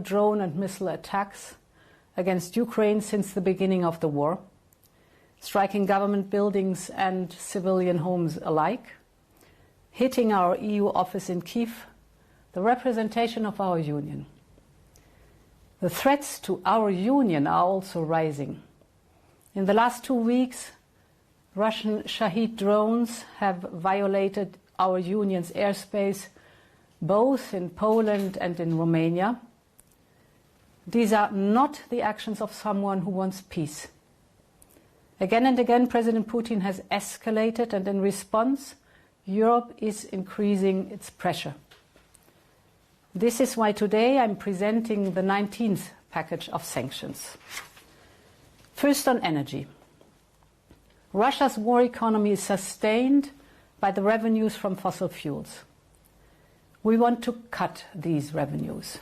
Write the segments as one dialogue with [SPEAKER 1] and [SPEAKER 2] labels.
[SPEAKER 1] drone and missile attacks against Ukraine since the beginning of the war, striking government buildings and civilian homes alike, hitting our EU office in Kyiv, the representation of our union. The threats to our union are also rising. In the last 2 weeks, Russian Shahid drones have violated our union's airspace, both in Poland and in Romania. These are not the actions of someone who wants peace. Again and again, President Putin has escalated, and in response, Europe is increasing its pressure. This is why today I'm presenting the 19th package of sanctions. First, on energy. Russia's war economy is sustained by the revenues from fossil fuels. We want to cut these revenues.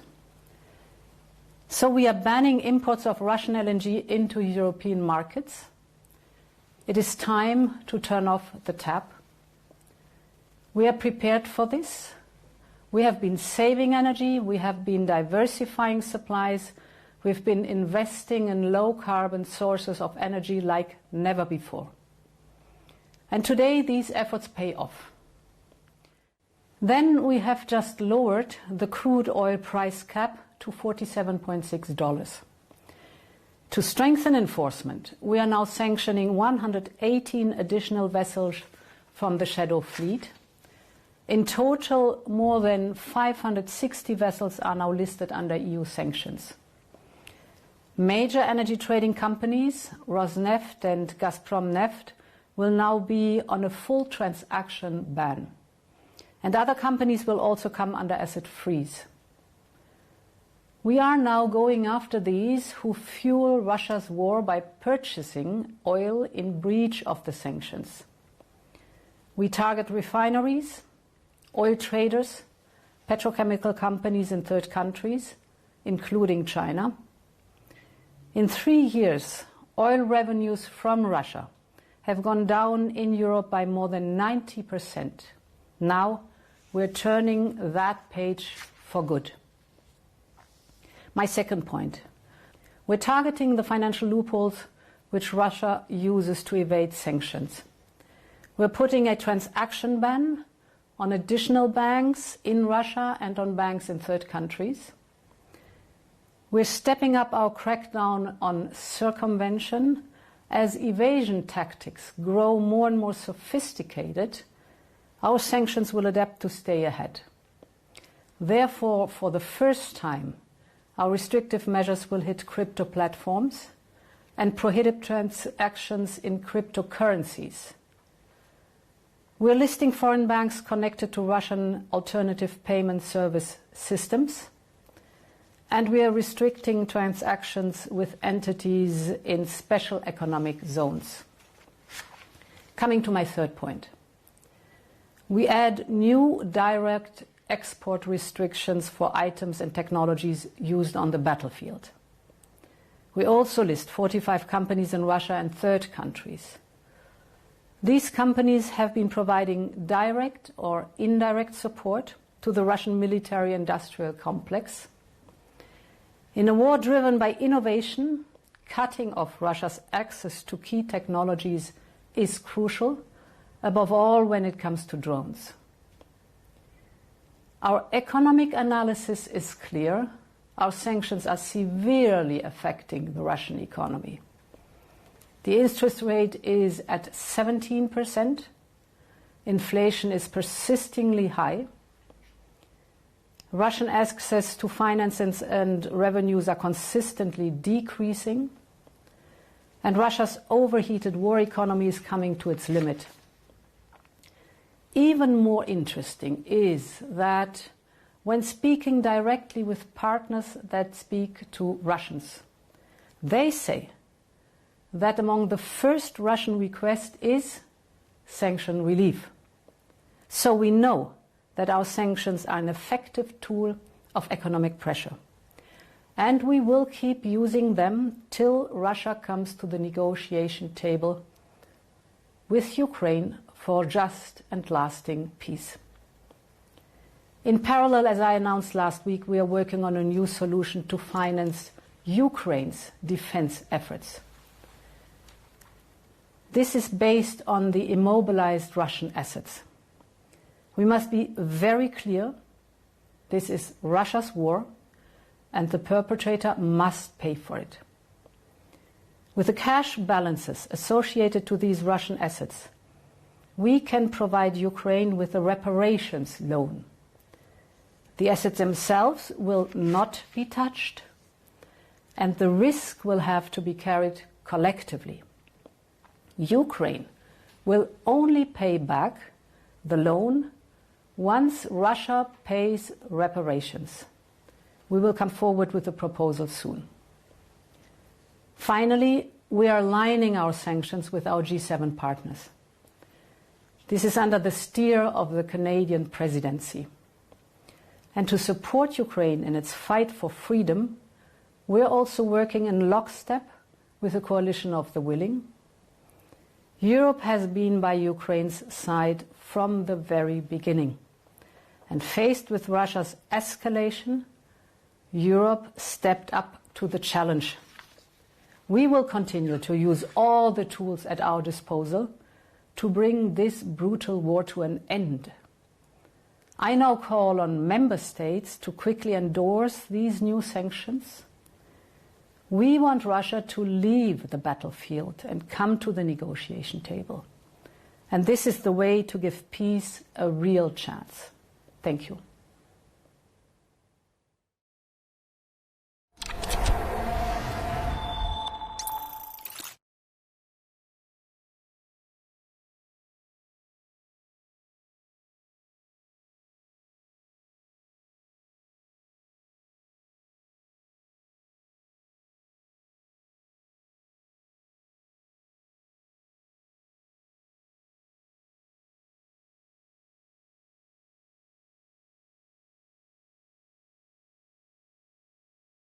[SPEAKER 1] So we are banning imports of Russian LNG into European markets. It is time to turn off the tap. We are prepared for this. We have been saving energy, we have been diversifying supplies, we've been investing in low-carbon sources of energy like never before. And today these efforts pay off. Then we have just lowered the crude oil price cap to $47.6. To strengthen enforcement, we are now sanctioning 118 additional vessels from the shadow fleet. In total, more than 560 vessels are now listed under EU sanctions. Major energy trading companies, Rosneft and Gazprom Neft, will now be on a full transaction ban. And other companies will also come under asset freeze. We are now going after these who fuel Russia's war by purchasing oil in breach of the sanctions. We target refineries, oil traders, petrochemical companies in third countries, including China. In 3 years, oil revenues from Russia have gone down in Europe by more than 90%. Now we're turning that page for good. My second point. We're targeting the financial loopholes which Russia uses to evade sanctions. We're putting a transaction ban on additional banks in Russia and on banks in third countries. We're stepping up our crackdown on circumvention. As evasion tactics grow more and more sophisticated, our sanctions will adapt to stay ahead. Therefore, for the first time, our restrictive measures will hit crypto platforms and prohibit transactions in cryptocurrencies. We're listing foreign banks connected to Russian alternative payment service systems, and we are restricting transactions with entities in special economic zones. Coming to my third point. We add new direct export restrictions for items and technologies used on the battlefield. We also list 45 companies in Russia and third countries. These companies have been providing direct or indirect support to the Russian military-industrial complex. In a war driven by innovation, cutting off Russia's access to key technologies is crucial, above all when it comes to drones. Our economic analysis is clear. Our sanctions are severely affecting the Russian economy. The interest rate is at 17%. Inflation is persistingly high. Russian access to finances and revenues are consistently decreasing. And Russia's overheated war economy is coming to its limit. Even more interesting is that when speaking directly with partners that speak to Russians, they say that among the first Russian request is sanction relief. So we know that our sanctions are an effective tool of economic pressure. And we will keep using them till Russia comes to the negotiation table with Ukraine for just and lasting peace. In parallel, as I announced last week, we are working on a new solution to finance Ukraine's defense efforts. This is based on the immobilized Russian assets. We must be very clear, this is Russia's war, and the perpetrator must pay for it. With the cash balances associated to these Russian assets, we can provide Ukraine with a reparations loan. The assets themselves will not be touched, and the risk will have to be carried collectively. Ukraine will only pay back the loan once Russia pays reparations. We will come forward with a proposal soon. Finally, we are aligning our sanctions with our G7 partners. This is under the steer of the Canadian presidency. And to support Ukraine in its fight for freedom, we are also working in lockstep with a coalition of the willing. Europe has been by Ukraine's side from the very beginning. And faced with Russia's escalation, Europe stepped up to the challenge. We will continue to use all the tools at our disposal to bring this brutal war to an end. I now call on member states to quickly endorse these new sanctions. We want Russia to leave the battlefield and come to the negotiation table. And this is the way to give peace a real chance. Thank you.